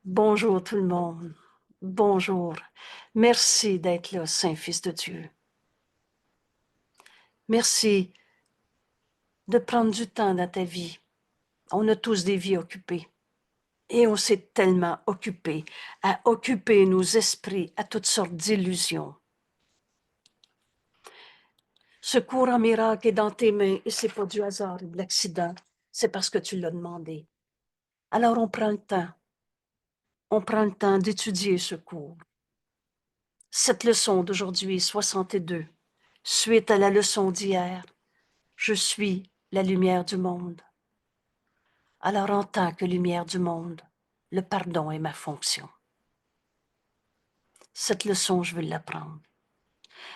Bonjour tout le monde. Bonjour. Merci d'être là, Saint-Fils de Dieu. Merci de prendre du temps dans ta vie. On a tous des vies occupées. Et on s'est tellement occupé à occuper nos esprits à toutes sortes d'illusions. Ce cours en miracle est dans tes mains et c'est pas du hasard ou de l'accident. C'est parce que tu l'as demandé. Alors on prend le temps. On prend le temps d'étudier ce cours. Cette leçon d'aujourd'hui, 62, suite à la leçon d'hier, je suis la lumière du monde. Alors en tant que lumière du monde, le pardon est ma fonction. Cette leçon, je veux l'apprendre.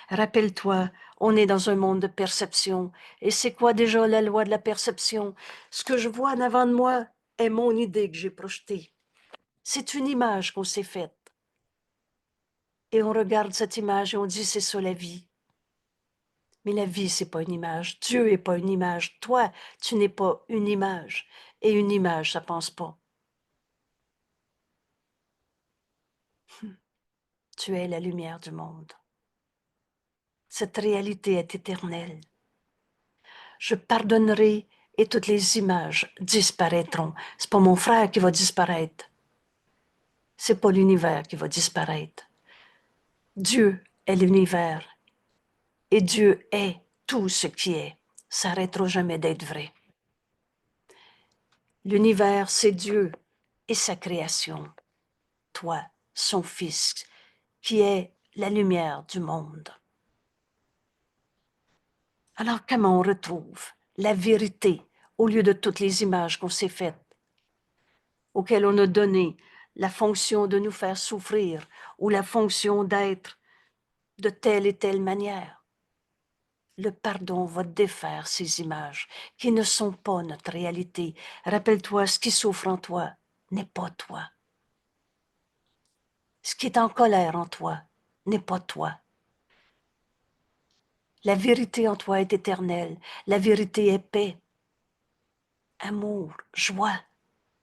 Rappelle-toi, on est dans un monde de perception. Et c'est quoi déjà la loi de la perception? Ce que je vois en avant de moi est mon idée que j'ai projetée. C'est une image qu'on s'est faite. Et on regarde cette image et on dit c'est ça la vie. Mais la vie, c'est pas une image. Dieu n'est pas une image. Toi, tu n'es pas une image. Et une image, ça pense pas. Tu es la lumière du monde. Cette réalité est éternelle. Je pardonnerai et toutes les images disparaîtront. C'est pas mon frère qui va disparaître. C'est pas l'univers qui va disparaître. Dieu est l'univers. Et Dieu est tout ce qui est. Ça n'arrêtera jamais d'être vrai. L'univers, c'est Dieu et sa création. Toi, son Fils, qui est la lumière du monde. Alors comment on retrouve la vérité au lieu de toutes les images qu'on s'est faites, auxquelles on a donné la fonction de nous faire souffrir ou la fonction d'être de telle et telle manière? Le pardon va défaire ces images qui ne sont pas notre réalité. Rappelle-toi, ce qui souffre en toi n'est pas toi. Ce qui est en colère en toi n'est pas toi. La vérité en toi est éternelle. La vérité est paix, amour, joie.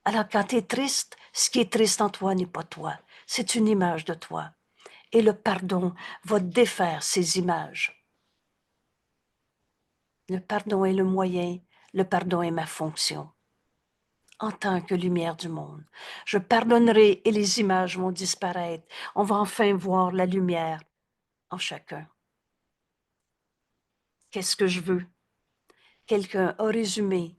Alors quand tu es triste, ce qui est triste en toi n'est pas toi. C'est une image de toi. Et le pardon va défaire ces images. Le pardon est le moyen, le pardon est ma fonction. En tant que lumière du monde, je pardonnerai et les images vont disparaître. On va enfin voir la lumière en chacun. Qu'est-ce que je veux? Quelqu'un a résumé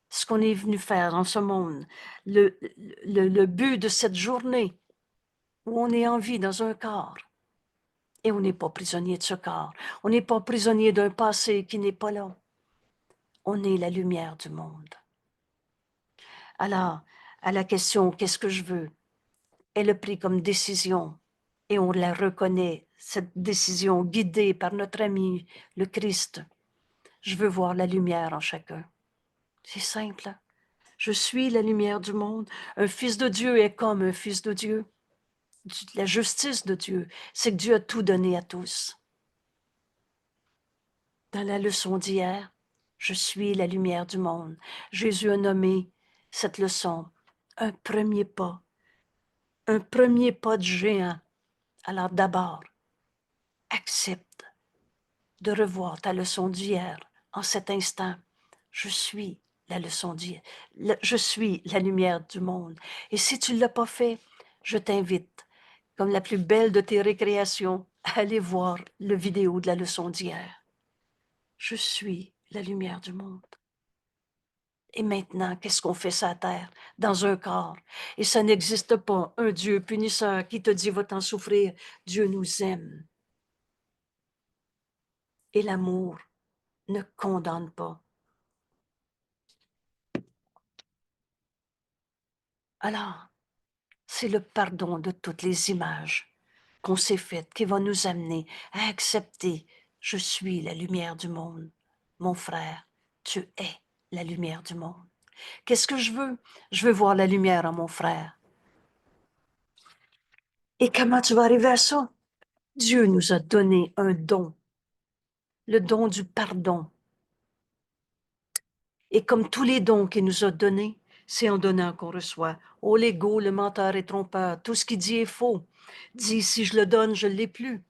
ce qu'on est venu faire en ce monde, le but de cette journée où on est en vie dans un corps. Et on n'est pas prisonnier de ce corps. On n'est pas prisonnier d'un passé qui n'est pas là. On est la lumière du monde. Alors, à la question « qu'est-ce que je veux ?» elle est prise comme décision et on la reconnaît, cette décision guidée par notre ami, le Christ. Je veux voir la lumière en chacun. C'est simple. Hein? Je suis la lumière du monde. Un fils de Dieu est comme un fils de Dieu. La justice de Dieu, c'est que Dieu a tout donné à tous. Dans la leçon d'hier, je suis la lumière du monde. Jésus a nommé cette leçon un premier pas de géant. Alors d'abord, accepte de revoir ta leçon d'hier en cet instant. Je suis la leçon d'hier. Je suis la lumière du monde. Et si tu ne l'as pas fait, je t'invite, comme la plus belle de tes récréations, à aller voir le vidéo de la leçon d'hier. Je suis la lumière du monde. Et maintenant, qu'est-ce qu'on fait sur la terre, dans un corps? Et ça n'existe pas un Dieu punisseur qui te dit « va-t'en souffrir ». Dieu nous aime. Et l'amour ne condamne pas. Alors, c'est le pardon de toutes les images qu'on s'est faites qui va nous amener à accepter « je suis la lumière du monde ». Mon frère, tu es la lumière du monde. Qu'est-ce que je veux? Je veux voir la lumière en mon frère. Et comment tu vas arriver à ça? Dieu nous a donné un don, le don du pardon. Et comme tous les dons qu'il nous a donnés, C'est en donnant qu'on reçoit. Oh, l'ego, le menteur et trompeur, tout ce qu'il dit est faux. Dit, si je le donne, je ne l'ai plus.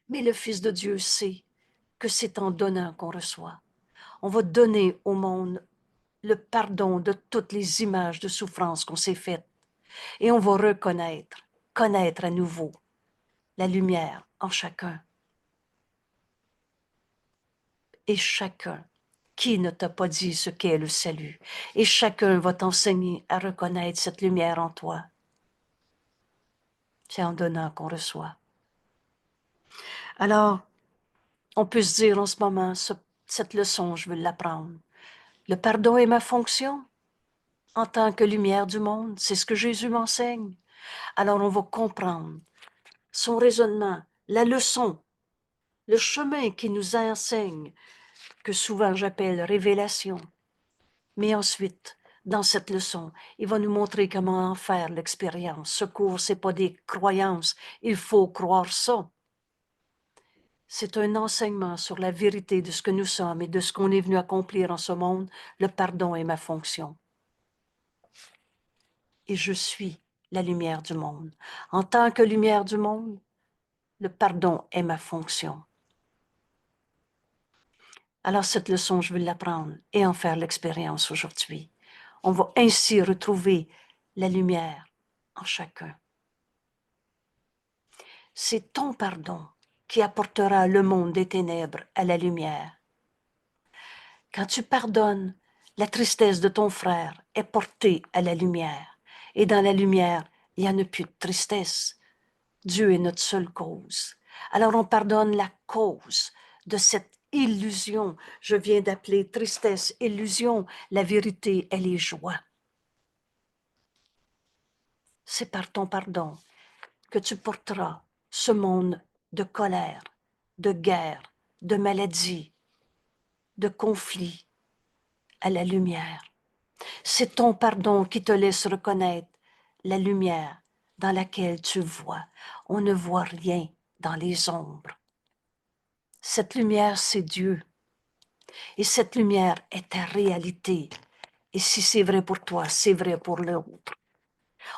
Mais le Fils de Dieu sait que c'est en donnant qu'on reçoit. On va donner au monde le pardon de toutes les images de souffrance qu'on s'est faites. Et on va connaître à nouveau la lumière en chacun. Et chacun, qui ne t'a pas dit ce qu'est le salut? Et chacun va t'enseigner à reconnaître cette lumière en toi. C'est en donnant qu'on reçoit. Alors, on peut se dire en ce moment, cette leçon, je veux l'apprendre. Le pardon est ma fonction en tant que lumière du monde. C'est ce que Jésus m'enseigne. Alors, on va comprendre son raisonnement, la leçon, le chemin qui nous enseigne, que souvent j'appelle révélation. Mais ensuite, dans cette leçon, il va nous montrer comment en faire l'expérience. Ce cours, ce n'est pas des croyances, il faut croire ça. C'est un enseignement sur la vérité de ce que nous sommes et de ce qu'on est venu accomplir en ce monde. Le pardon est ma fonction. Et je suis la lumière du monde. En tant que lumière du monde, le pardon est ma fonction. Alors cette leçon, je veux l'apprendre et en faire l'expérience aujourd'hui. On va ainsi retrouver la lumière en chacun. C'est ton pardon qui apportera le monde des ténèbres à la lumière. Quand tu pardonnes, la tristesse de ton frère est portée à la lumière. Et dans la lumière, il n'y en a plus de tristesse. Dieu est notre seule cause. Alors on pardonne la cause de cette illusion. Je viens d'appeler tristesse, illusion. La vérité, elle est joie. C'est par ton pardon que tu porteras ce monde de colère, de guerre, de maladie, de conflit à la lumière. C'est ton pardon qui te laisse reconnaître la lumière dans laquelle tu vois. On ne voit rien dans les ombres. Cette lumière, c'est Dieu. Et cette lumière est ta réalité. Et si c'est vrai pour toi, c'est vrai pour l'autre.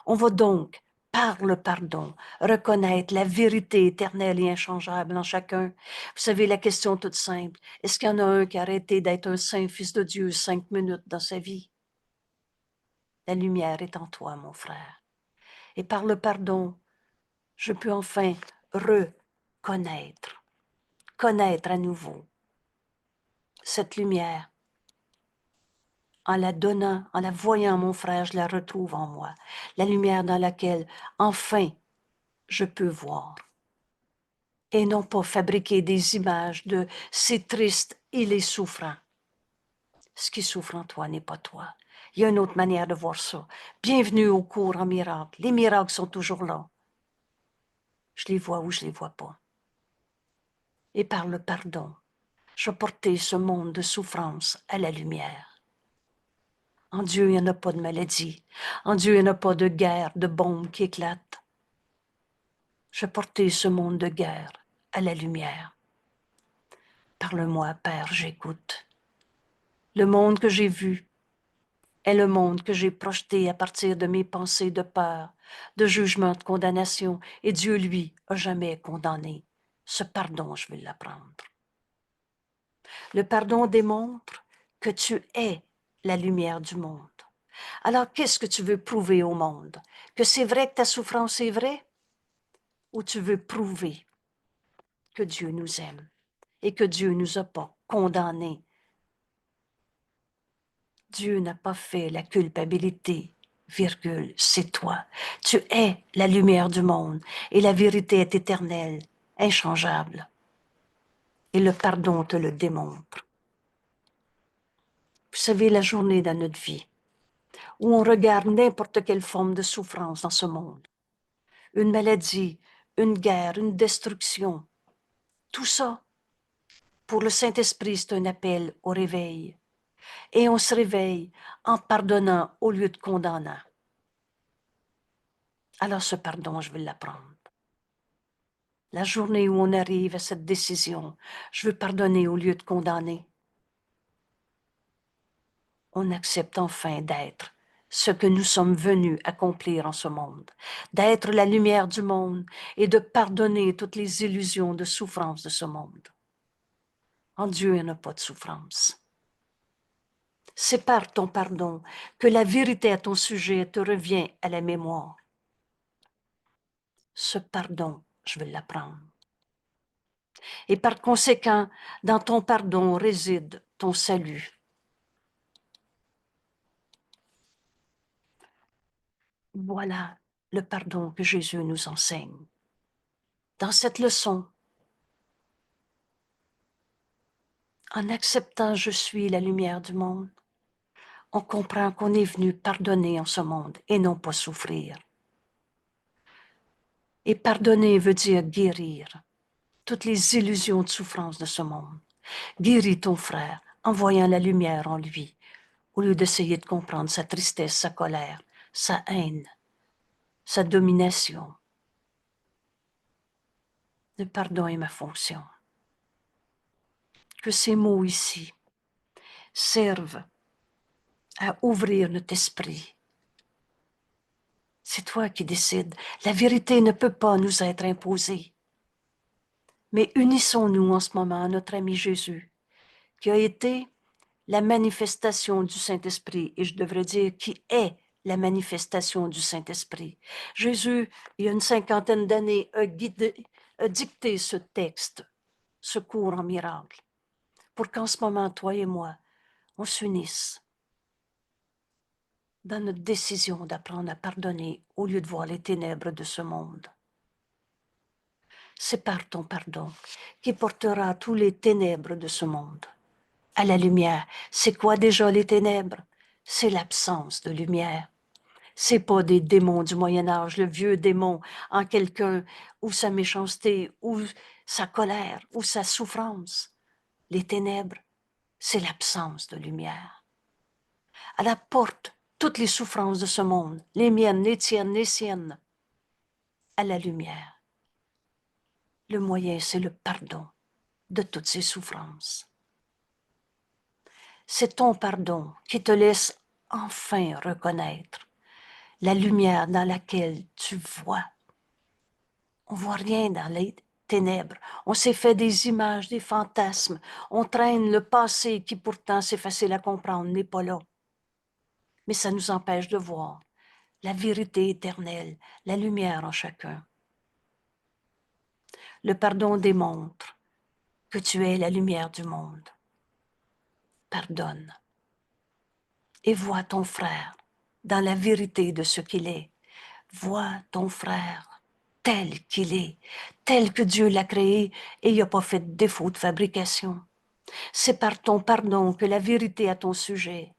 On va donc, par le pardon, reconnaître la vérité éternelle et inchangeable en chacun. Vous savez, la question toute simple, est-ce qu'il y en a un qui a arrêté d'être un saint fils de Dieu 5 minutes dans sa vie? La lumière est en toi, mon frère. Et par le pardon, je peux enfin reconnaître, connaître à nouveau cette lumière. En la donnant, en la voyant, mon frère, je la retrouve en moi. La lumière dans laquelle, enfin, je peux voir. Et non pas fabriquer des images de c'est triste, il est souffrant. Ce qui souffre en toi n'est pas toi. Il y a une autre manière de voir ça. Bienvenue au cours en miracle. Les miracles sont toujours là. Je les vois ou je les vois pas. Et par le pardon, je portais ce monde de souffrance à la lumière. En Dieu, il n'y en a pas de maladie. En Dieu, il n'y en a pas de guerre, de bombes qui éclatent. Je portais ce monde de guerre à la lumière. Parle-moi, Père, j'écoute. Le monde que j'ai vu est le monde que j'ai projeté à partir de mes pensées de peur, de jugement, de condamnation, et Dieu, lui, a jamais condamné. Ce pardon, je vais l'apprendre. Le pardon démontre que tu es la lumière du monde. Alors, qu'est-ce que tu veux prouver au monde? Que c'est vrai que ta souffrance est vraie? Ou tu veux prouver que Dieu nous aime et que Dieu ne nous a pas condamnés? Dieu n'a pas fait la culpabilité, virgule, c'est toi. Tu es la lumière du monde et la vérité est éternelle, inchangeable. Et le pardon te le démontre. Vous savez, la journée dans notre vie où on regarde n'importe quelle forme de souffrance dans ce monde, une maladie, une guerre, une destruction, tout ça, pour le Saint-Esprit, c'est un appel au réveil. Et on se réveille en pardonnant au lieu de condamnant. Alors ce pardon, je vais l'apprendre. La journée où on arrive à cette décision, je veux pardonner au lieu de condamner. on accepte enfin d'être ce que nous sommes venus accomplir en ce monde, d'être la lumière du monde et de pardonner toutes les illusions de souffrance de ce monde. En Dieu, il n'y a pas de souffrance. C'est par ton pardon que la vérité à ton sujet te revient à la mémoire. Ce pardon, je vais l'apprendre. Et par conséquent, dans ton pardon réside ton salut. Voilà le pardon que Jésus nous enseigne. Dans cette leçon, en acceptant « Je suis la lumière du monde », on comprend qu'on est venu pardonner en ce monde et non pas souffrir. Et pardonner veut dire guérir toutes les illusions de souffrance de ce monde. Guéris ton frère en voyant la lumière en lui, au lieu d'essayer de comprendre sa tristesse, sa colère, sa haine, sa domination. Le pardon est ma fonction. Que ces mots ici servent à ouvrir notre esprit. C'est toi qui décides. La vérité ne peut pas nous être imposée. Mais unissons-nous en ce moment à notre ami Jésus, qui a été la manifestation du Saint-Esprit, et je devrais dire qui est la manifestation du Saint-Esprit. Jésus, il y a une 50aine d'années, a dicté ce texte, ce cours en miracle, pour qu'en ce moment, toi et moi, on s'unisse dans notre décision d'apprendre à pardonner au lieu de voir les ténèbres de ce monde. C'est par ton pardon qui portera tous les ténèbres de ce monde à la lumière. C'est quoi déjà les ténèbres? C'est l'absence de lumière. C'est pas des démons du Moyen-Âge, le vieux démon en quelqu'un, ou sa méchanceté, ou sa colère, ou sa souffrance. Les ténèbres, c'est l'absence de lumière. Elle apporte toutes les souffrances de ce monde, les miennes, les tiennes, les siennes, à la lumière. Le moyen, c'est le pardon de toutes ces souffrances. C'est ton pardon qui te laisse enfin reconnaître la lumière dans laquelle tu vois. On ne voit rien dans les ténèbres. On s'est fait des images, des fantasmes. On traîne le passé qui pourtant c'est facile à comprendre, n'est pas là. Mais ça nous empêche de voir la vérité éternelle, la lumière en chacun. Le pardon démontre que tu es la lumière du monde. Pardonne et vois ton frère dans la vérité de ce qu'il est. Vois ton frère tel qu'il est, tel que Dieu l'a créé et il n'a pas fait de défaut de fabrication. C'est par ton pardon que la vérité à ton sujet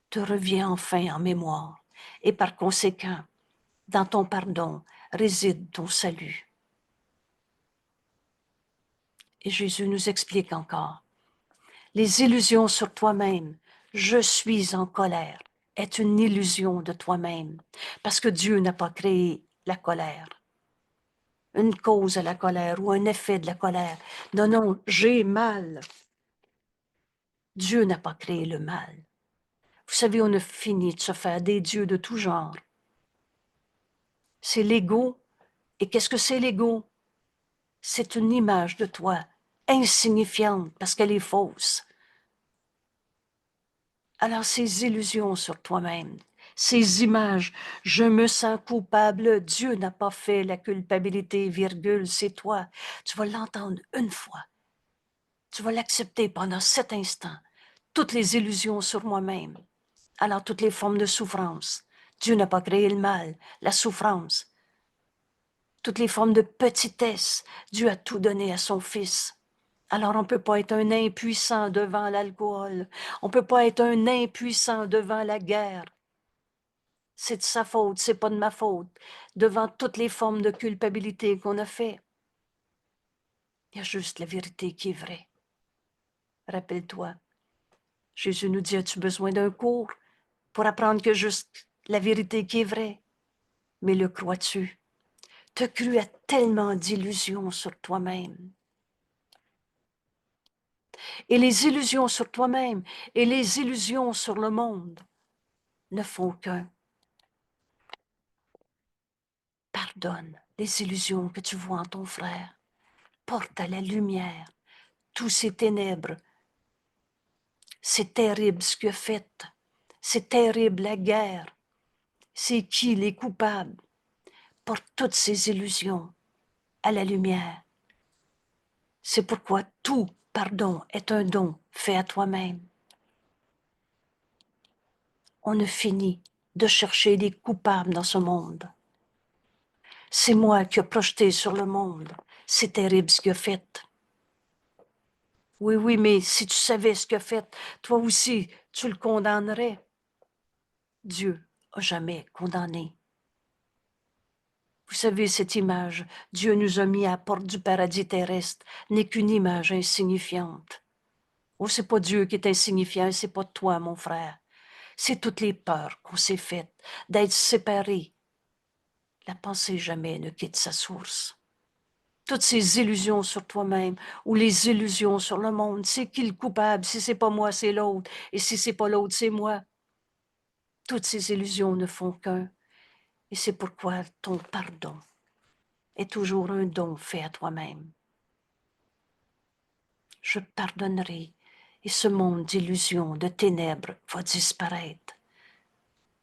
te revient enfin en mémoire et par conséquent, dans ton pardon réside ton salut. Et Jésus nous explique encore, les illusions sur toi-même, je suis en colère, est une illusion de toi-même, parce que Dieu n'a pas créé la colère. Une cause à la colère ou un effet de la colère. Non, non, j'ai mal. Dieu n'a pas créé le mal. Vous savez, on a fini de se faire des dieux de tout genre. C'est l'ego. Et qu'est-ce que c'est l'ego? C'est une image de toi, insignifiante, parce qu'elle est fausse. Alors, ces illusions sur toi-même, ces images, je me sens coupable, Dieu n'a pas fait la culpabilité, virgule, c'est toi. Tu vas l'entendre une fois. Tu vas l'accepter pendant cet instant. Toutes les illusions sur moi-même. Alors, toutes les formes de souffrance. Dieu n'a pas créé le mal, la souffrance. Toutes les formes de petitesse. Dieu a tout donné à son Fils. Alors, on ne peut pas être un impuissant devant l'alcool. On ne peut pas être un impuissant devant la guerre. C'est de sa faute, c'est pas de ma faute. Devant toutes les formes de culpabilité qu'on a fait. Il y a juste la vérité qui est vraie. Rappelle-toi, Jésus nous dit, as-tu besoin d'un cours pour apprendre que juste la vérité qui est vraie? Mais le crois-tu? T'as cru à tellement d'illusions sur toi-même. Et les illusions sur toi-même et les illusions sur le monde ne font qu'un. Pardonne les illusions que tu vois en ton frère. Porte à la lumière tous ces ténèbres. C'est terrible ce qu'il a fait. C'est terrible la guerre. C'est qui les coupables? Porte toutes ces illusions à la lumière. C'est pourquoi tout pardon est un don fait à toi-même. On a fini de chercher les coupables dans ce monde. C'est moi qui ai projeté sur le monde. C'est terrible ce qu'il a fait. Oui, mais si tu savais ce qu'il a fait, toi aussi, tu le condamnerais. Dieu n'a jamais condamné. Vous savez, cette image, Dieu nous a mis à la porte du paradis terrestre, n'est qu'une image insignifiante. Oh, c'est pas Dieu qui est insignifiant, c'est pas toi, mon frère. C'est toutes les peurs qu'on s'est faites d'être séparés. La pensée jamais ne quitte sa source. Toutes ces illusions sur toi-même ou les illusions sur le monde, c'est qui le coupable? Si c'est pas moi, c'est l'autre. Et si c'est pas l'autre, c'est moi. Toutes ces illusions ne font qu'un. Et c'est pourquoi ton pardon est toujours un don fait à toi-même. Je pardonnerai et ce monde d'illusions, de ténèbres va disparaître.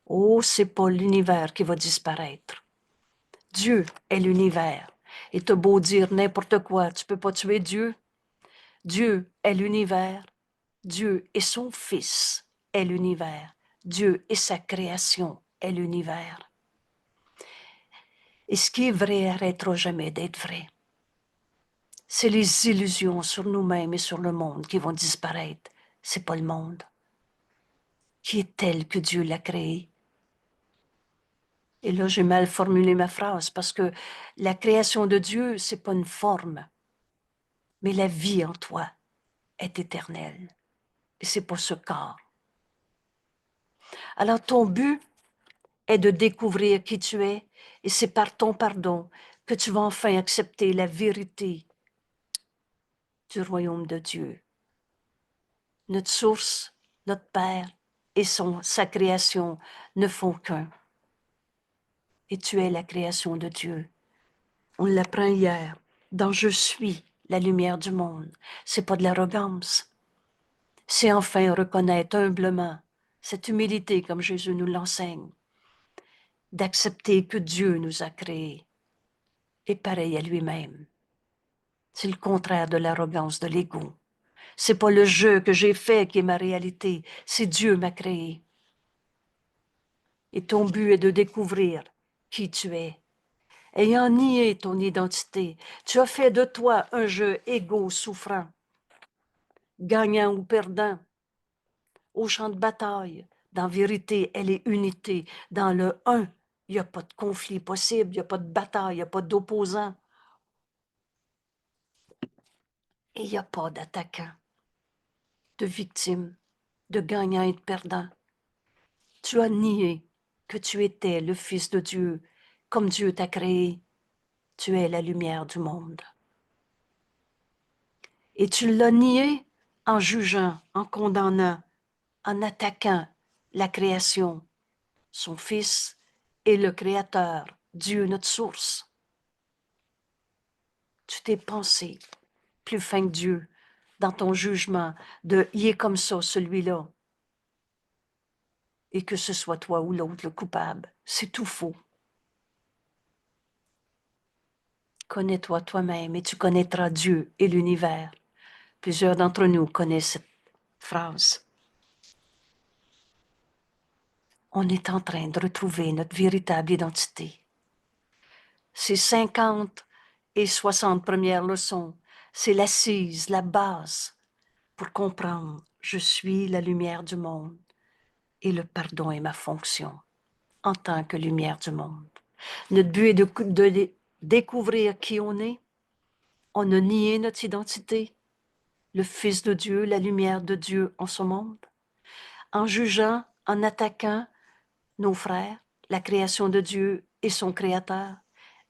Oh, c'est pas l'univers qui va disparaître. Dieu est l'univers. Et t'as beau dire n'importe quoi, tu peux pas tuer Dieu. Dieu est l'univers. Dieu et son Fils est l'univers. Dieu et sa création est l'univers. Et ce qui est vrai arrêtera jamais d'être vrai. C'est les illusions sur nous-mêmes et sur le monde qui vont disparaître. C'est pas le monde qui est tel que Dieu l'a créé. Et là, j'ai mal formulé ma phrase parce que la création de Dieu, c'est pas une forme, mais la vie en toi est éternelle. Et c'est pas ce corps. Alors, ton but est de découvrir qui tu es et c'est par ton pardon que tu vas enfin accepter la vérité du royaume de Dieu. Notre source, notre Père et sa création ne font qu'un. Et tu es la création de Dieu. On l'apprend hier dans Je suis la lumière du monde. C'est pas de l'arrogance. C'est enfin reconnaître humblement cette humilité comme Jésus nous l'enseigne, d'accepter que Dieu nous a créés et pareil à lui-même. C'est le contraire de l'arrogance, de l'ego. C'est pas le jeu que j'ai fait qui est ma réalité, c'est Dieu m'a créé. Et ton but est de découvrir qui tu es. Ayant nié ton identité, tu as fait de toi un jeu égaux souffrant, gagnant ou perdant, au champ de bataille. Dans vérité, elle est unité. Dans le un, il n'y a pas de conflit possible, il n'y a pas de bataille, il n'y a pas d'opposant. Et il n'y a pas d'attaquant, de victime, de gagnant et de perdant. Tu as nié que tu étais le Fils de Dieu, comme Dieu t'a créé. Tu es la lumière du monde. Et tu l'as nié en jugeant, en condamnant, en attaquant la création, son Fils et le Créateur, Dieu notre source. Tu t'es pensé plus fin que Dieu dans ton jugement de « il est comme ça, celui-là », et que ce soit toi ou l'autre le coupable. C'est tout faux. Connais-toi toi-même et tu connaîtras Dieu et l'univers. Plusieurs d'entre nous connaissent cette phrase. On est en train de retrouver notre véritable identité. Ces 50 et 60 premières leçons, c'est l'assise, la base pour comprendre « Je suis la lumière du monde et le pardon est ma fonction en tant que lumière du monde. » Notre but est de découvrir qui on est. On a nié notre identité, le Fils de Dieu, la lumière de Dieu en ce monde, en jugeant, en attaquant nos frères, la création de Dieu et son Créateur.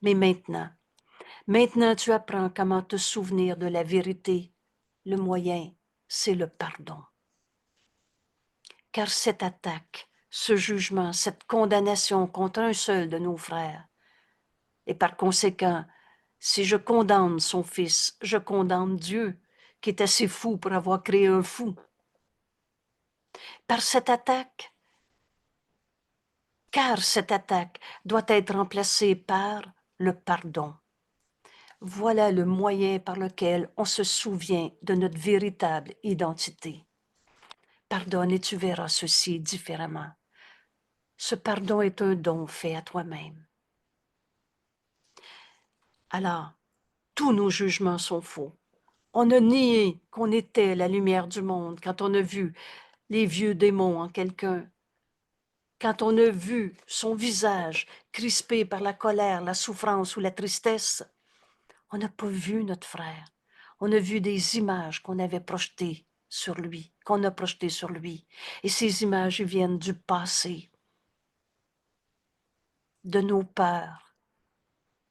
Mais maintenant tu apprends comment te souvenir de la vérité, le moyen c'est le pardon. Car cette attaque, ce jugement, cette condamnation contre un seul de nos frères, et par conséquent, si je condamne son fils, je condamne Dieu, qui est assez fou pour avoir créé un fou. Par cette attaque, car cette attaque doit être remplacée par le pardon. Voilà le moyen par lequel on se souvient de notre véritable identité. Pardonne et tu verras ceci différemment. Ce pardon est un don fait à toi-même. Alors, tous nos jugements sont faux. On a nié qu'on était la lumière du monde quand on a vu les vieux démons en quelqu'un, quand on a vu son visage crispé par la colère, la souffrance ou la tristesse. On n'a pas vu notre frère. On a vu des images qu'on avait projetées sur lui, qu'on a projetées sur lui. Et ces images viennent du passé, de nos peurs.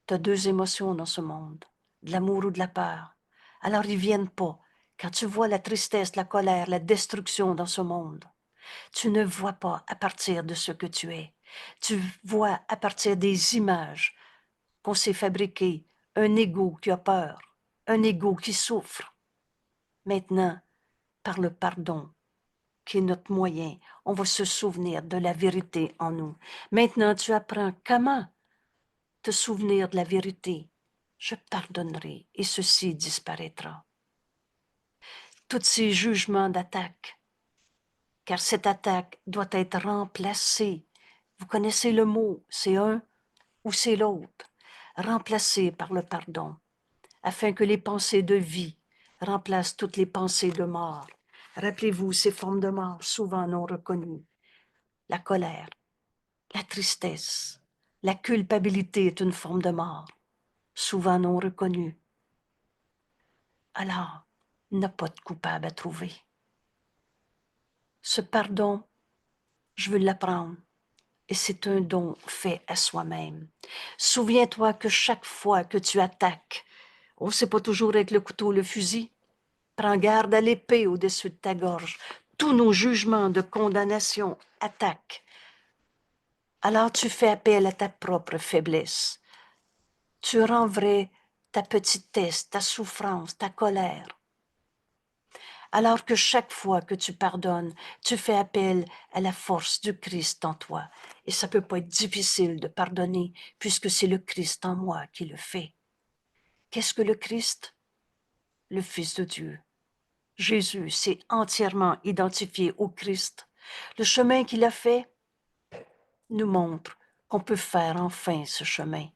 Tu as deux émotions dans ce monde, de l'amour ou de la peur. Alors ils viennent pas. Quand tu vois la tristesse, la colère, la destruction dans ce monde, tu ne vois pas à partir de ce que tu es. Tu vois à partir des images qu'on s'est fabriquées, un ego qui a peur, un ego qui souffre. Maintenant, par le pardon, qui est notre moyen, on va se souvenir de la vérité en nous. Maintenant, tu apprends comment te souvenir de la vérité. Je pardonnerai et ceci disparaîtra. Tous ces jugements d'attaque, car cette attaque doit être remplacée. Vous connaissez le mot, c'est un ou c'est l'autre, remplacé par le pardon, afin que les pensées de vie remplacent toutes les pensées de mort. Rappelez-vous ces formes de mort souvent non reconnues. La colère, la tristesse, la culpabilité est une forme de mort, souvent non reconnue. Alors, il n'y a pas de coupable à trouver. Ce pardon, je veux l'apprendre, et c'est un don fait à soi-même. Souviens-toi que chaque fois que tu attaques, oh, c'est pas toujours avec le couteau ou le fusil, prends garde à l'épée au-dessus de ta gorge. Tous nos jugements de condamnation attaquent. Alors tu fais appel à ta propre faiblesse. Tu rends vrai ta petitesse, ta souffrance, ta colère. Alors que chaque fois que tu pardonnes, tu fais appel à la force du Christ en toi. Et ça peut pas être difficile de pardonner puisque c'est le Christ en moi qui le fait. Qu'est-ce que le Christ? Le Fils de Dieu. Jésus s'est entièrement identifié au Christ. Le chemin qu'il a fait nous montre qu'on peut faire enfin ce chemin.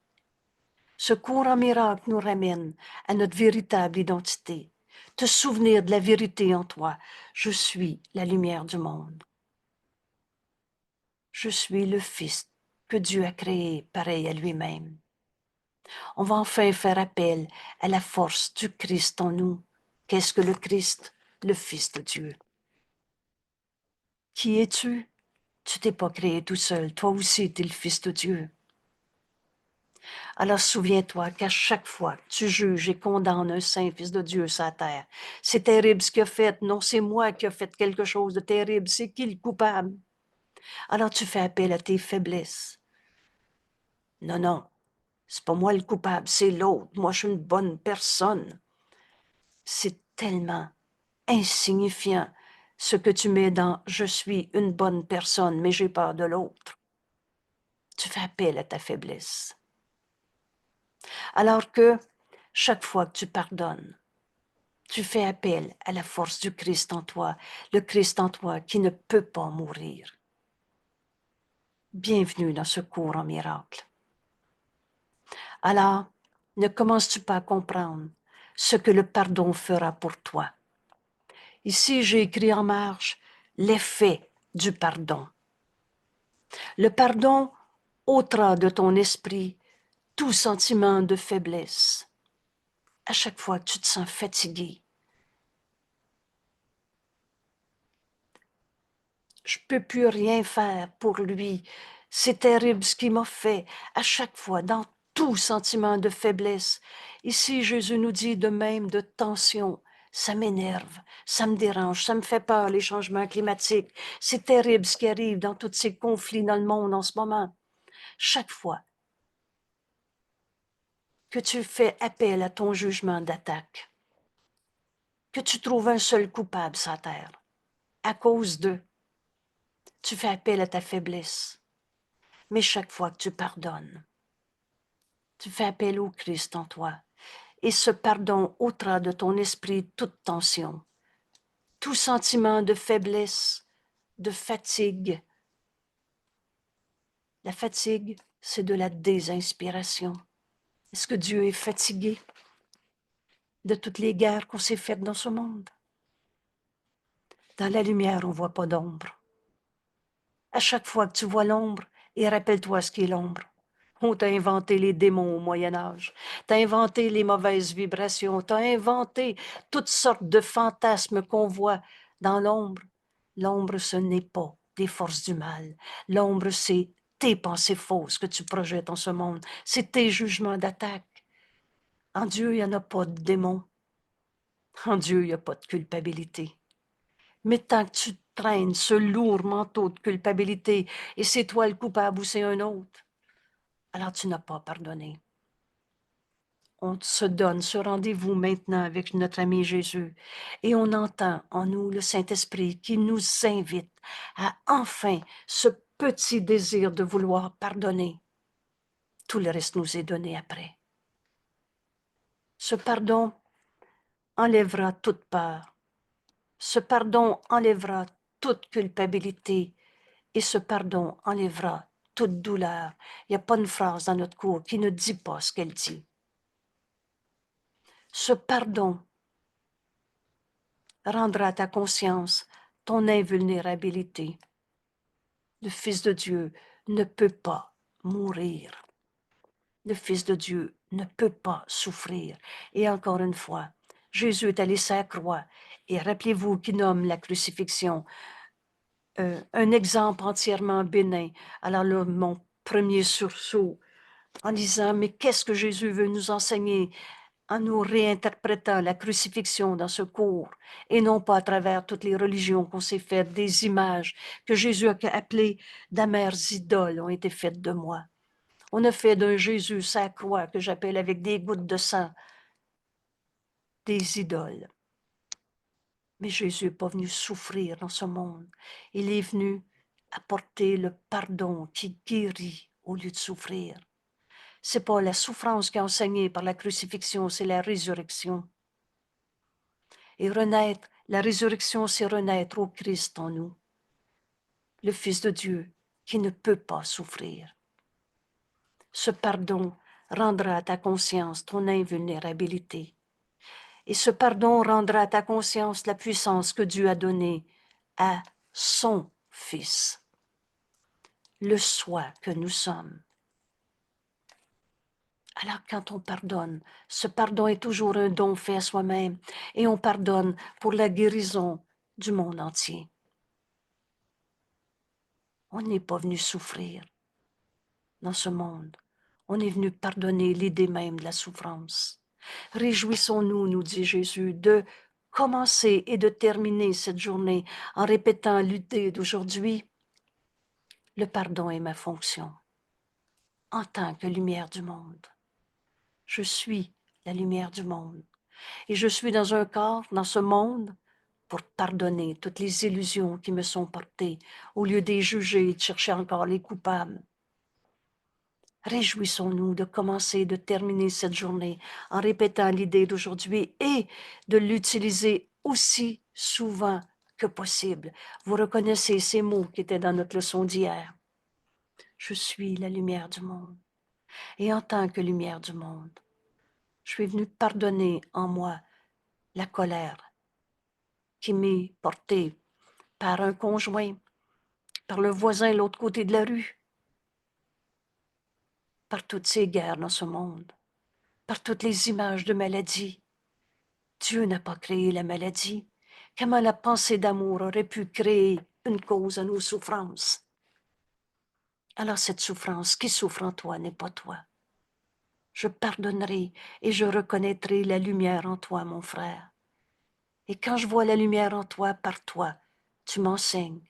Ce cours en miracle nous ramène à notre véritable identité. Te souvenir de la vérité en toi. Je suis la lumière du monde. Je suis le Fils que Dieu a créé pareil à lui-même. On va enfin faire appel à la force du Christ en nous. Qu'est-ce que le Christ? Le Fils de Dieu. Qui es-tu? Tu t'es pas créé tout seul. Toi aussi, tu es le Fils de Dieu. Alors souviens-toi qu'à chaque fois que tu juges et condamnes un saint Fils de Dieu sur la terre, c'est terrible ce qu'il a fait. Non, c'est moi qui ai fait quelque chose de terrible. C'est qui le coupable? Alors tu fais appel à tes faiblesses. Non, non, c'est pas moi le coupable, c'est l'autre. Moi, je suis une bonne personne. C'est tellement insignifiant ce que tu mets dans « je suis une bonne personne, mais j'ai peur de l'autre ». Tu fais appel à ta faiblesse. Alors que chaque fois que tu pardonnes, tu fais appel à la force du Christ en toi, le Christ en toi qui ne peut pas mourir. Bienvenue dans ce cours en miracle. Alors, ne commences-tu pas à comprendre ce que le pardon fera pour toi? Ici, j'ai écrit en marge l'effet du pardon. Le pardon ôtera de ton esprit tout sentiment de faiblesse. À chaque fois que tu te sens fatigué, je peux plus rien faire pour lui. C'est terrible ce qu'il m'a fait. À chaque fois, dans tout sentiment de faiblesse. Ici, Jésus nous dit de même de tension. Ça m'énerve, ça me dérange, ça me fait peur, les changements climatiques. C'est terrible ce qui arrive dans tous ces conflits dans le monde en ce moment. Chaque fois que tu fais appel à ton jugement d'attaque, que tu trouves un seul coupable sur la terre, à cause d'eux, tu fais appel à ta faiblesse. Mais chaque fois que tu pardonnes, tu fais appel au Christ en toi. Et ce pardon ôtera de ton esprit toute tension, tout sentiment de faiblesse, de fatigue. La fatigue, c'est de la désinspiration. Est-ce que Dieu est fatigué de toutes les guerres qu'on s'est faites dans ce monde? Dans la lumière, on ne voit pas d'ombre. À chaque fois que tu vois l'ombre, et rappelle-toi ce qu'est l'ombre. On t'a inventé les démons au Moyen Âge, t'as inventé les mauvaises vibrations, t'as inventé toutes sortes de fantasmes qu'on voit dans l'ombre. L'ombre, ce n'est pas des forces du mal. L'ombre, c'est tes pensées fausses que tu projettes en ce monde. C'est tes jugements d'attaque. En Dieu, il n'y en a pas de démons. En Dieu, il n'y a pas de culpabilité. Mais tant que tu traînes ce lourd manteau de culpabilité et c'est toi le coupable ou c'est un autre, alors tu n'as pas pardonné. On se donne ce rendez-vous maintenant avec notre ami Jésus et on entend en nous le Saint-Esprit qui nous invite à enfin ce petit désir de vouloir pardonner. Tout le reste nous est donné après. Ce pardon enlèvera toute peur. Ce pardon enlèvera toute culpabilité et ce pardon enlèvera toute douleur. Il n'y a pas une phrase dans notre cours qui ne dit pas ce qu'elle dit. Ce pardon rendra à ta conscience ton invulnérabilité. Le Fils de Dieu ne peut pas mourir. Le Fils de Dieu ne peut pas souffrir. Et encore une fois, Jésus est allé sur la croix. Et rappelez-vous qu'il nomme la crucifixion un exemple entièrement bénin. Alors là, mon premier sursaut en disant, mais qu'est-ce que Jésus veut nous enseigner en nous réinterprétant la crucifixion dans ce cours et non pas à travers toutes les religions qu'on s'est faites, des images que Jésus a appelées d'amères idoles ont été faites de moi. On a fait d'un Jésus sa croix que j'appelle avec des gouttes de sang des idoles. Mais Jésus n'est pas venu souffrir dans ce monde. Il est venu apporter le pardon qui guérit au lieu de souffrir. C'est pas la souffrance qui est enseignée par la crucifixion, c'est la résurrection. Et renaître, la résurrection, c'est renaître au Christ en nous, le Fils de Dieu qui ne peut pas souffrir. Ce pardon rendra à ta conscience ton invulnérabilité. Et ce pardon rendra à ta conscience la puissance que Dieu a donnée à son Fils, le soi que nous sommes. Alors quand on pardonne, ce pardon est toujours un don fait à soi-même et on pardonne pour la guérison du monde entier. On n'est pas venu souffrir dans ce monde. On est venu pardonner l'idée même de la souffrance. Réjouissons-nous, nous dit Jésus, de commencer et de terminer cette journée en répétant l'idée d'aujourd'hui. Le pardon est ma fonction en tant que lumière du monde. Je suis la lumière du monde. Et je suis dans un corps, dans ce monde, pour pardonner toutes les illusions qui me sont portées, au lieu de les juger et de chercher encore les coupables. Réjouissons-nous de commencer et de terminer cette journée en répétant l'idée d'aujourd'hui et de l'utiliser aussi souvent que possible. Vous reconnaissez ces mots qui étaient dans notre leçon d'hier. Je suis la lumière du monde. Et en tant que lumière du monde, je suis venu pardonner en moi la colère qui m'est portée par un conjoint, par le voisin de l'autre côté de la rue, par toutes ces guerres dans ce monde, par toutes les images de maladie. Dieu n'a pas créé la maladie. Comment la pensée d'amour aurait pu créer une cause à nos souffrances? Alors cette souffrance qui souffre en toi n'est pas toi. Je pardonnerai et je reconnaîtrai la lumière en toi, mon frère. Et quand je vois la lumière en toi, par toi, tu m'enseignes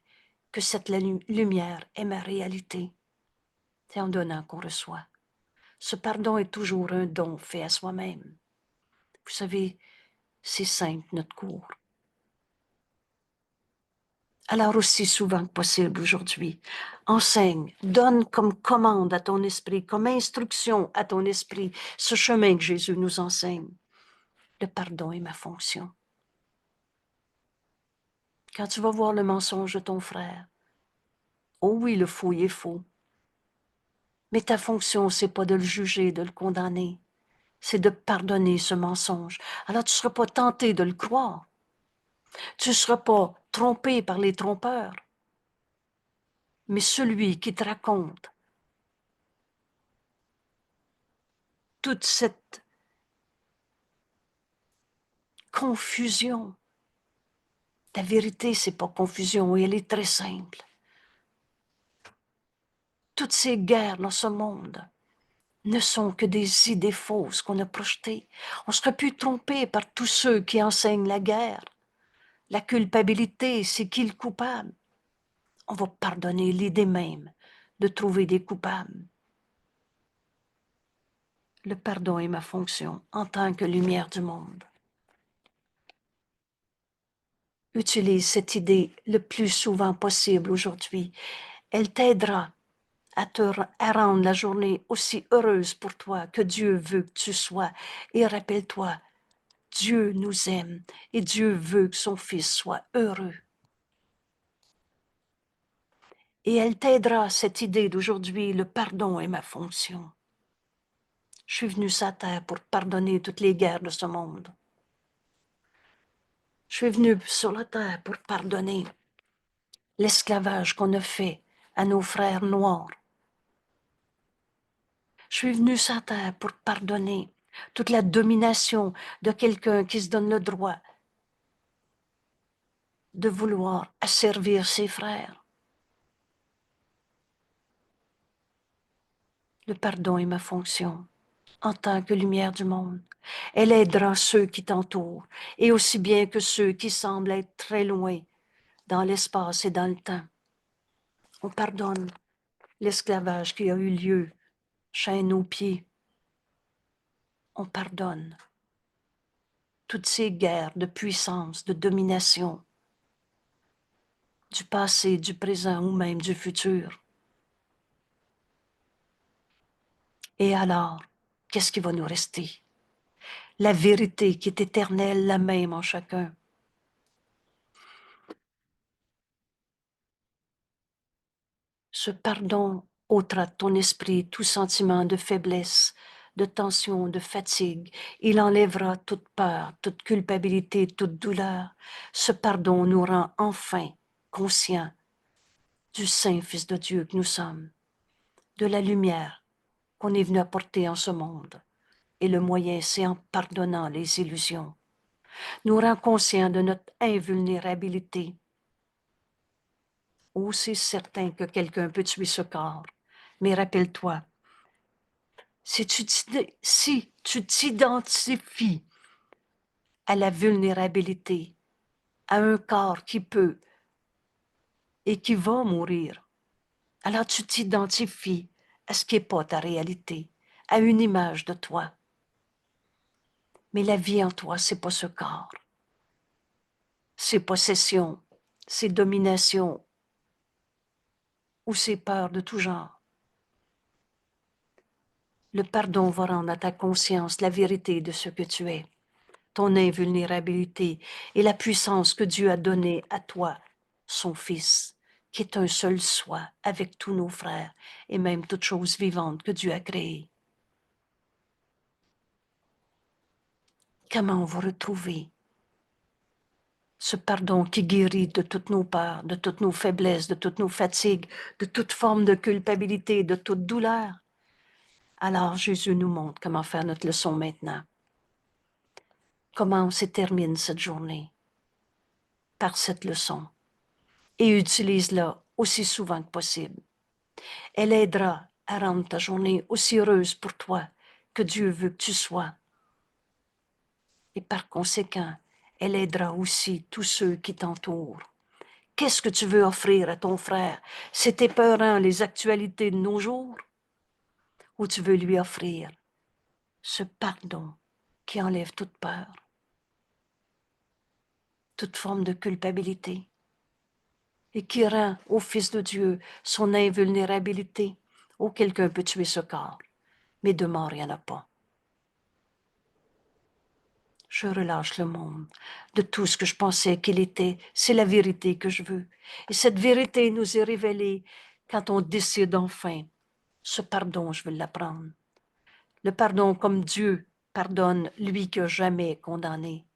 que cette lumière est ma réalité. C'est en donnant qu'on reçoit. Ce pardon est toujours un don fait à soi-même. Vous savez, c'est simple, notre cours. Alors aussi souvent que possible aujourd'hui, enseigne, donne comme commande à ton esprit, comme instruction à ton esprit, ce chemin que Jésus nous enseigne. Le pardon est ma fonction. Quand tu vas voir le mensonge de ton frère, oh oui, le faux il est faux, mais ta fonction, c'est pas de le juger, de le condamner, c'est de pardonner ce mensonge. Alors tu ne seras pas tenté de le croire. Tu ne seras pas trompé par les trompeurs. Mais celui qui te raconte toute cette confusion, la vérité, c'est pas confusion, et elle est très simple. Toutes ces guerres dans ce monde ne sont que des idées fausses qu'on a projetées. On serait plus trompé par tous ceux qui enseignent la guerre. La culpabilité, c'est qui le coupable? On va pardonner l'idée même de trouver des coupables. Le pardon est ma fonction en tant que lumière du monde. Utilise cette idée le plus souvent possible aujourd'hui. Elle t'aidera à rendre la journée aussi heureuse pour toi que Dieu veut que tu sois. Et rappelle-toi, Dieu nous aime et Dieu veut que son Fils soit heureux. Et elle t'aidera, cette idée d'aujourd'hui, le pardon est ma fonction. Je suis venue sur la terre pour pardonner toutes les guerres de ce monde. Je suis venue sur la terre pour pardonner l'esclavage qu'on a fait à nos frères noirs. Je suis venue sur la terre pour pardonner toute la domination de quelqu'un qui se donne le droit de vouloir asservir ses frères. Le pardon est ma fonction en tant que lumière du monde. Elle aidera ceux qui t'entourent, et aussi bien que ceux qui semblent être très loin dans l'espace et dans le temps. On pardonne l'esclavage qui a eu lieu, chaîne aux pieds. On pardonne toutes ces guerres de puissance, de domination, du passé, du présent ou même du futur. Et alors, qu'est-ce qui va nous rester? La vérité qui est éternelle, la même en chacun. Ce pardon ôtera de ton esprit tout sentiment de faiblesse, de tension, de fatigue. Il enlèvera toute peur, toute culpabilité, toute douleur. Ce pardon nous rend enfin conscients du Saint Fils de Dieu que nous sommes, de la lumière qu'on est venu apporter en ce monde. Et le moyen, c'est en pardonnant les illusions. Nous rend conscients de notre invulnérabilité. Oh, c'est certain que quelqu'un peut tuer ce corps. Mais rappelle-toi, si tu t'identifies à la vulnérabilité, à un corps qui peut et qui va mourir, alors tu t'identifies à ce qui n'est pas ta réalité, à une image de toi. Mais la vie en toi, c'est pas ce corps. C'est possession, c'est domination ou c'est peur de tout genre. Le pardon va rendre à ta conscience la vérité de ce que tu es, ton invulnérabilité et la puissance que Dieu a donnée à toi, son Fils, qui est un seul soi avec tous nos frères et même toutes choses vivantes que Dieu a créées. Comment vous retrouver ce pardon qui guérit de toutes nos peurs, de toutes nos faiblesses, de toutes nos fatigues, de toute forme de culpabilité, de toute douleur? Alors Jésus nous montre comment faire notre leçon maintenant. Comment on se termine cette journée? Par cette leçon. Et utilise-la aussi souvent que possible. Elle aidera à rendre ta journée aussi heureuse pour toi que Dieu veut que tu sois. Et par conséquent, elle aidera aussi tous ceux qui t'entourent. Qu'est-ce que tu veux offrir à ton frère? C'est épeurant les actualités de nos jours? Ou tu veux lui offrir ce pardon qui enlève toute peur, toute forme de culpabilité et qui rend au Fils de Dieu son invulnérabilité? Oh, quelqu'un peut tuer ce corps, mais de mort, il n'y en a pas. Je relâche le monde de tout ce que je pensais qu'il était. C'est la vérité que je veux. Et cette vérité nous est révélée quand on décide enfin, ce pardon, je veux l'apprendre. Le pardon comme Dieu pardonne, lui qui n'a jamais condamné.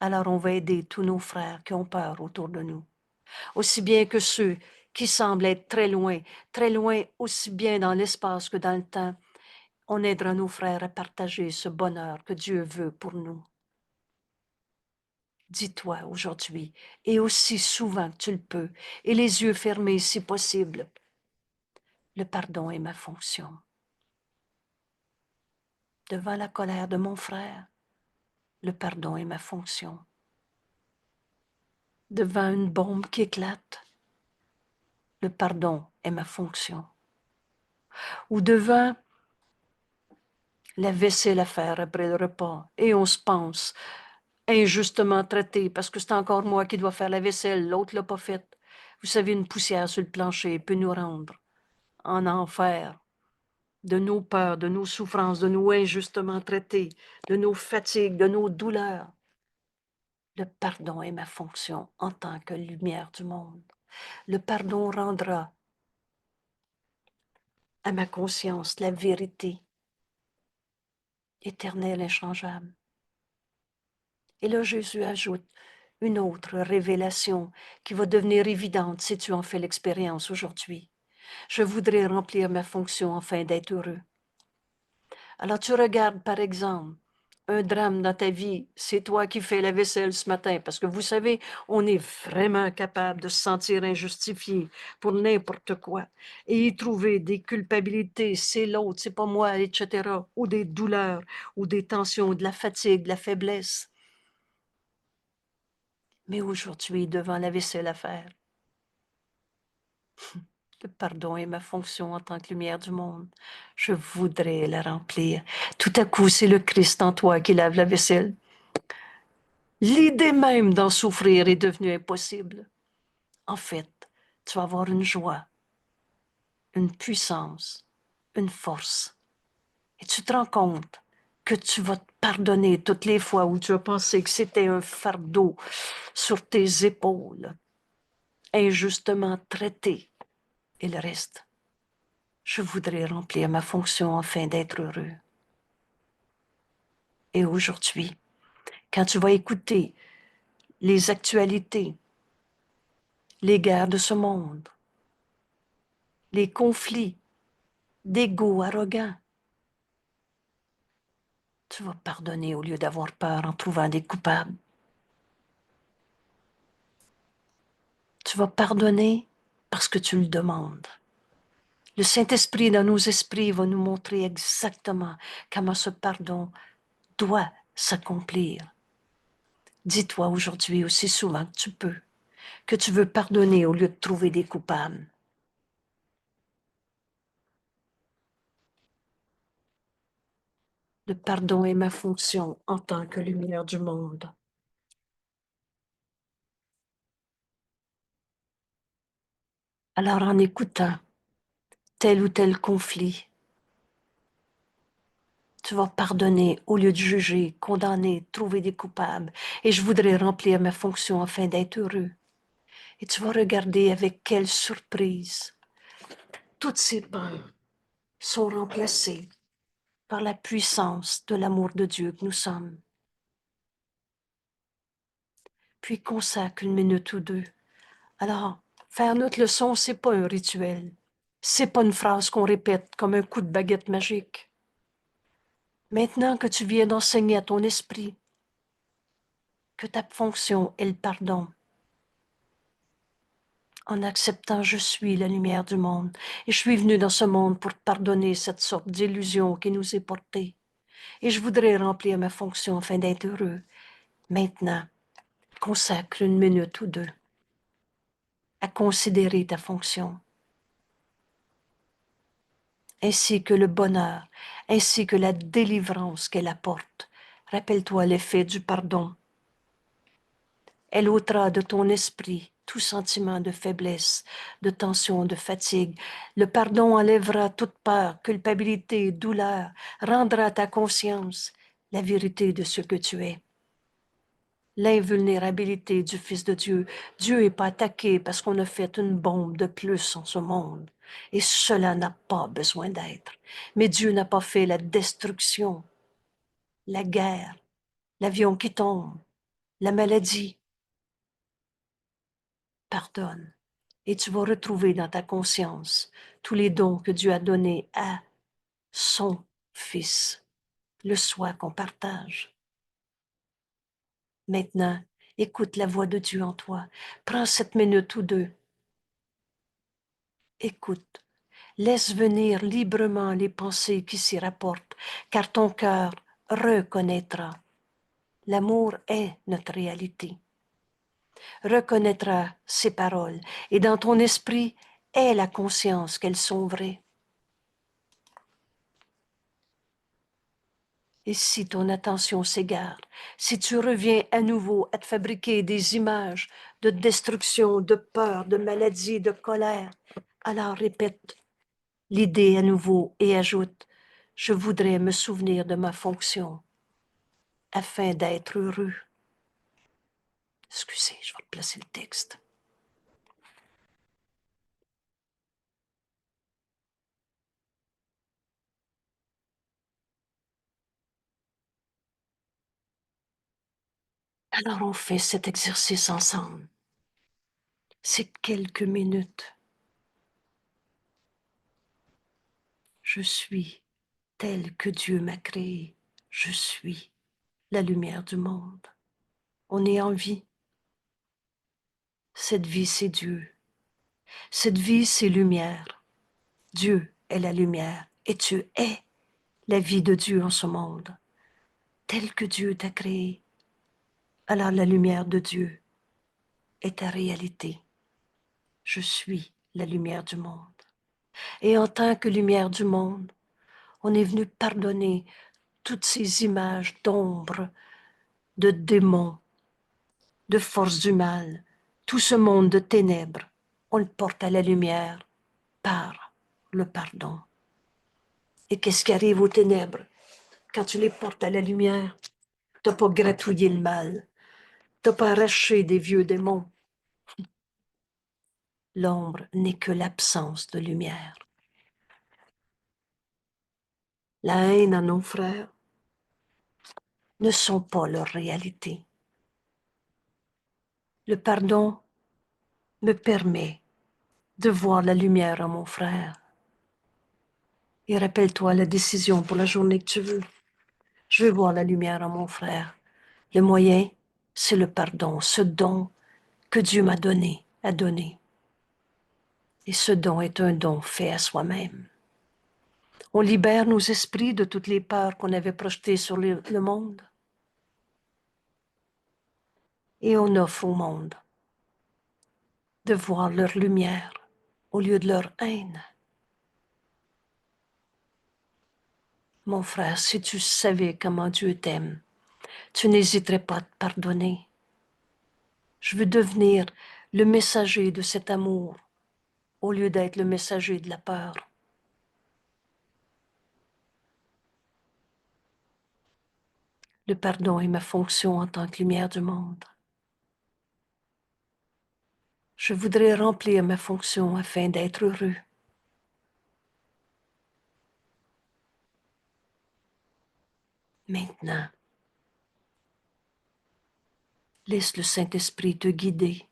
Alors on va aider tous nos frères qui ont peur autour de nous, aussi bien que ceux qui semblent être très loin, aussi bien dans l'espace que dans le temps. On aidera nos frères à partager ce bonheur que Dieu veut pour nous. Dis-toi aujourd'hui, et aussi souvent que tu le peux, et les yeux fermés si possible, le pardon est ma fonction. Devant la colère de mon frère, le pardon est ma fonction. Devant une bombe qui éclate, le pardon est ma fonction. Ou devant la vaisselle à faire après le repas, et on se pense injustement traité parce que c'est encore moi qui dois faire la vaisselle, l'autre l'a pas faite. Vous savez, une poussière sur le plancher peut nous rendre en enfer de nos peurs, de nos souffrances, de nos injustement traités, de nos fatigues, de nos douleurs. Le pardon est ma fonction en tant que lumière du monde. Le pardon rendra à ma conscience la vérité éternelle, inchangeable. Et là, Jésus ajoute une autre révélation qui va devenir évidente si tu en fais l'expérience aujourd'hui. Je voudrais remplir ma fonction afin d'être heureux. Alors tu regardes, par exemple, un drame dans ta vie, c'est toi qui fais la vaisselle ce matin, parce que vous savez, on est vraiment capable de se sentir injustifié pour n'importe quoi et y trouver des culpabilités, c'est l'autre, c'est pas moi, etc., ou des douleurs, ou des tensions, de la fatigue, de la faiblesse. Mais aujourd'hui, devant la vaisselle à faire, le pardon est ma fonction en tant que lumière du monde. Je voudrais la remplir. Tout à coup, c'est le Christ en toi qui lave la vaisselle. L'idée même d'en souffrir est devenue impossible. En fait, tu vas avoir une joie, une puissance, une force. Et tu te rends compte que tu vas te pardonner toutes les fois où tu as pensé que c'était un fardeau sur tes épaules, injustement traité. Et le reste, je voudrais remplir ma fonction afin d'être heureux. Et aujourd'hui, quand tu vas écouter les actualités, les guerres de ce monde, les conflits d'ego arrogants, tu vas pardonner au lieu d'avoir peur en trouvant des coupables. Tu vas pardonner parce que tu le demandes. Le Saint-Esprit dans nos esprits va nous montrer exactement comment ce pardon doit s'accomplir. Dis-toi aujourd'hui aussi souvent que tu peux, que tu veux pardonner au lieu de trouver des coupables. Le pardon est ma fonction en tant que lumière du monde. Alors en écoutant tel ou tel conflit, tu vas pardonner au lieu de juger, condamner, trouver des coupables. Et je voudrais remplir ma fonction afin d'être heureux. Et tu vas regarder avec quelle surprise toutes ces peurs sont remplacées par la puissance de l'amour de Dieu que nous sommes. Puis consacre une minute ou deux. Alors, faire notre leçon, c'est pas un rituel. C'est pas une phrase qu'on répète comme un coup de baguette magique. Maintenant que tu viens d'enseigner à ton esprit que ta fonction est le pardon, en acceptant je suis la lumière du monde et je suis venu dans ce monde pour pardonner cette sorte d'illusion qui nous est portée. Et je voudrais remplir ma fonction afin d'être heureux. Maintenant, consacre 1 minute ou 2 à considérer ta fonction, ainsi que le bonheur, ainsi que la délivrance qu'elle apporte. Rappelle-toi l'effet du pardon. Elle ôtera de ton esprit tout sentiment de faiblesse, de tension, de fatigue. Le pardon enlèvera toute peur, culpabilité, douleur, rendra à ta conscience la vérité de ce que tu es. L'invulnérabilité du Fils de Dieu. Dieu n'est pas attaqué parce qu'on a fait une bombe de plus en ce monde. Et cela n'a pas besoin d'être. Mais Dieu n'a pas fait la destruction, la guerre, l'avion qui tombe, la maladie. Pardonne. Et tu vas retrouver dans ta conscience tous les dons que Dieu a donnés à son Fils, le soi qu'on partage. Maintenant, écoute la voix de Dieu en toi. Prends 7 minutes ou 2. Écoute. Laisse venir librement les pensées qui s'y rapportent, car ton cœur reconnaîtra. L'amour est notre réalité. Reconnaîtra ces paroles, et dans ton esprit est la conscience qu'elles sont vraies. Et si ton attention s'égare, si tu reviens à nouveau à te fabriquer des images de destruction, de peur, de maladie, de colère, alors répète l'idée à nouveau et ajoute: je voudrais me souvenir de ma fonction afin d'être heureux. Excusez, je vais replacer le texte. Alors on fait cet exercice ensemble. C'est quelques minutes. Je suis tel que Dieu m'a créé. Je suis la lumière du monde. On est en vie. Cette vie, c'est Dieu. Cette vie, c'est lumière. Dieu est la lumière et tu es la vie de Dieu en ce monde, tel que Dieu t'a créé. Alors la lumière de Dieu est ta réalité. Je suis la lumière du monde. Et en tant que lumière du monde, on est venu pardonner toutes ces images d'ombre, de démons, de forces du mal, tout ce monde de ténèbres. On le porte à la lumière par le pardon. Et qu'est-ce qui arrive aux ténèbres? Quand tu les portes à la lumière, tu n'as pas gratouillé le mal, tu n'as pas arraché des vieux démons. L'ombre n'est que l'absence de lumière. La haine à nos frères ne sont pas leur réalité. Le pardon me permet de voir la lumière en mon frère. Et rappelle-toi la décision pour la journée que tu veux. Je veux voir la lumière en mon frère. Le moyen, c'est le pardon, ce don que Dieu m'a donné, a donné. Et ce don est un don fait à soi-même. On libère nos esprits de toutes les peurs qu'on avait projetées sur le monde. Et on offre au monde de voir leur lumière au lieu de leur haine. Mon frère, si tu savais comment Dieu t'aime, tu n'hésiterais pas à te pardonner. Je veux devenir le messager de cet amour au lieu d'être le messager de la peur. Le pardon est ma fonction en tant que lumière du monde. Je voudrais remplir ma fonction afin d'être heureux. Maintenant, laisse le Saint-Esprit te guider.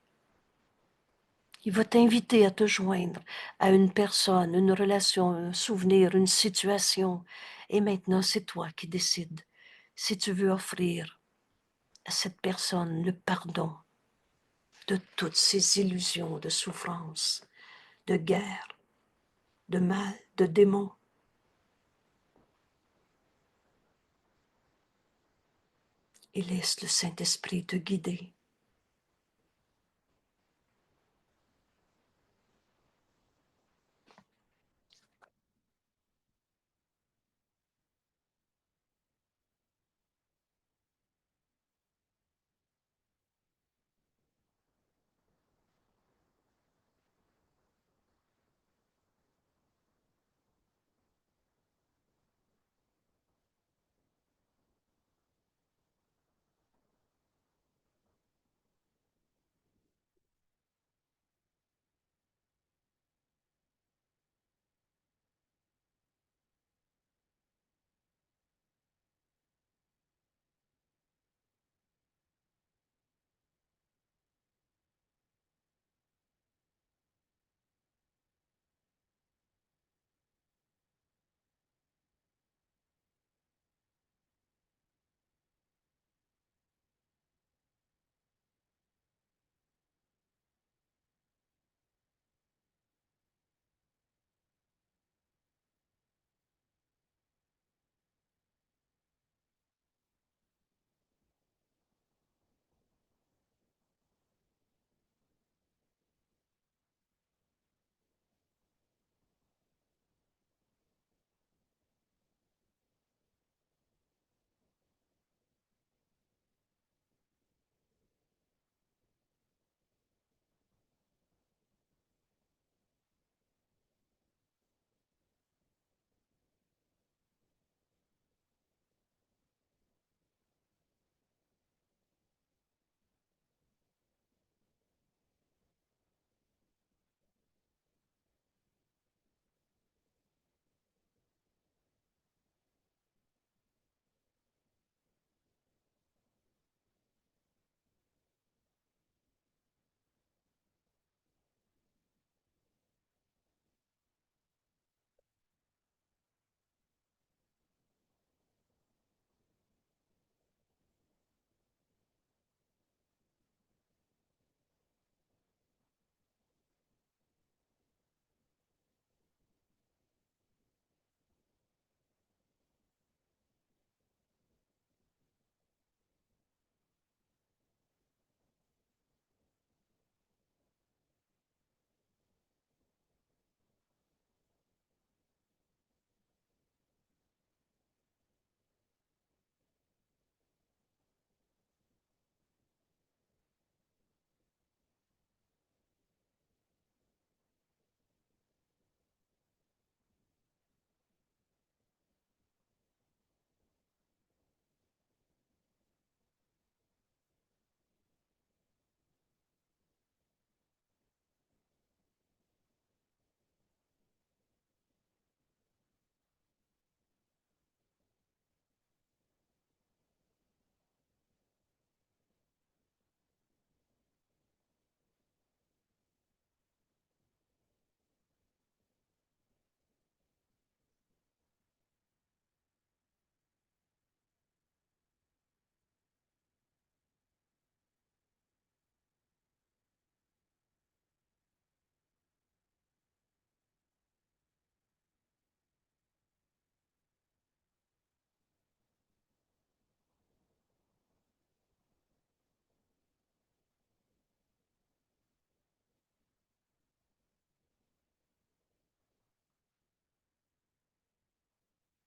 Il va t'inviter à te joindre à une personne, une relation, un souvenir, une situation. Et maintenant, c'est toi qui décides si tu veux offrir à cette personne le pardon de toutes ces illusions de souffrance, de guerre, de mal, de démons. Et laisse le Saint-Esprit te guider.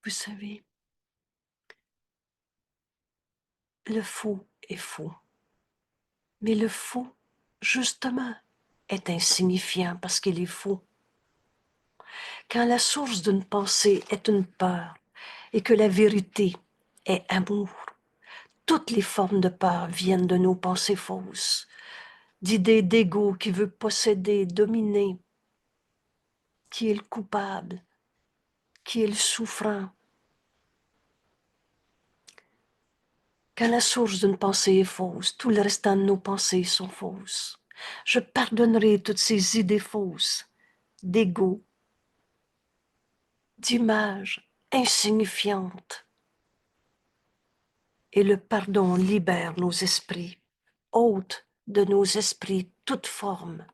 Vous savez, le faux est faux. Mais le faux, justement, est insignifiant parce qu'il est faux. Quand la source d'une pensée est une peur et que la vérité est amour, toutes les formes de peur viennent de nos pensées fausses, d'idées d'ego qui veut posséder, dominer, qui est le coupable, qui est le souffrant. Quand la source d'une pensée est fausse, tout le restant de nos pensées sont fausses. Je pardonnerai toutes ces idées fausses, d'ego, d'images insignifiantes. Et le pardon libère nos esprits, ôte de nos esprits toute forme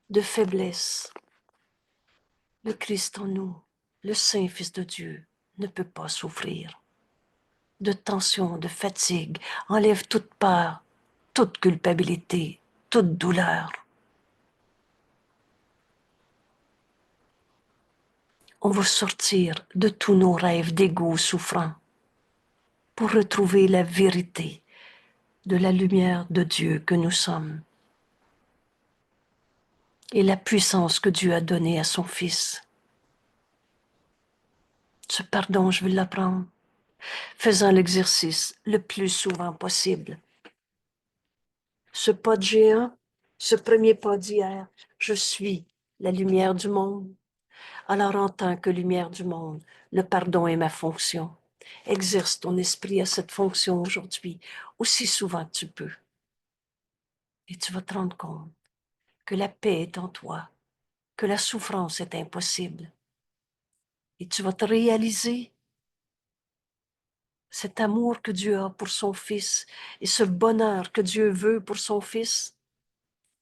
de faiblesse. Le Christ en nous, le Saint Fils de Dieu, ne peut pas souffrir. De tension, de fatigue, enlève toute peur, toute culpabilité, toute douleur. On va sortir de tous nos rêves d'égo souffrants pour retrouver la vérité de la lumière de Dieu que nous sommes et la puissance que Dieu a donnée à son Fils. Ce pardon, je vais l'apprendre, faisant l'exercice le plus souvent possible. Ce pas de géant, ce premier pas d'hier, je suis la lumière du monde. Alors en tant que lumière du monde, le pardon est ma fonction. Exerce ton esprit à cette fonction aujourd'hui, aussi souvent que tu peux. Et tu vas te rendre compte que la paix est en toi, que la souffrance est impossible. Et tu vas te réaliser cet amour que Dieu a pour son Fils et ce bonheur que Dieu veut pour son Fils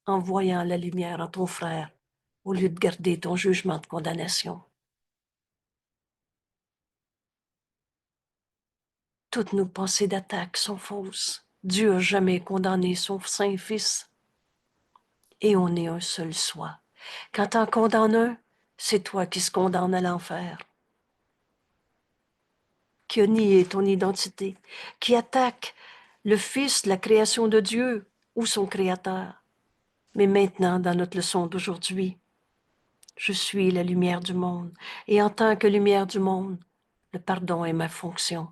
en voyant la lumière en ton frère au lieu de garder ton jugement de condamnation. Toutes nos pensées d'attaque sont fausses. Dieu n'a jamais condamné son saint Fils et on est un seul soi. Quand t'en condamnes un, c'est toi qui se condamne à l'enfer, qui a nié ton identité, qui attaque le Fils, la création de Dieu ou son Créateur. Mais maintenant, dans notre leçon d'aujourd'hui, je suis la lumière du monde et en tant que lumière du monde, le pardon est ma fonction.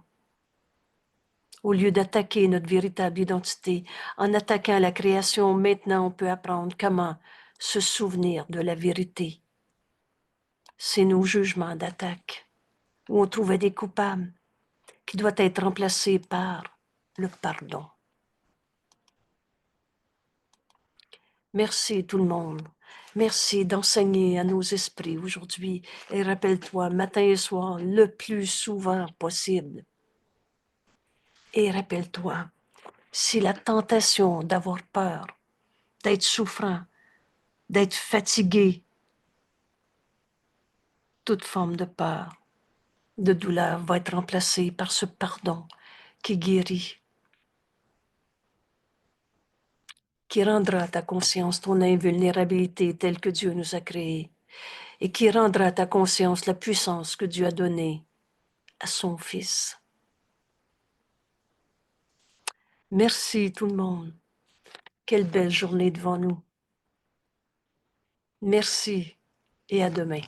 Au lieu d'attaquer notre véritable identité, en attaquant la création, maintenant on peut apprendre comment se souvenir de la vérité. C'est nos jugements d'attaque, où on trouvait des coupables, qui doivent être remplacés par le pardon. Merci tout le monde. Merci d'enseigner à nos esprits aujourd'hui. Et rappelle-toi, matin et soir, le plus souvent possible. Et rappelle-toi, si la tentation d'avoir peur, d'être souffrant, d'être fatigué, toute forme de peur, de douleur va être remplacée par ce pardon qui guérit, qui rendra à ta conscience ton invulnérabilité telle que Dieu nous a créés et qui rendra à ta conscience la puissance que Dieu a donnée à son Fils. Merci tout le monde. Quelle belle journée devant nous. Merci et à demain.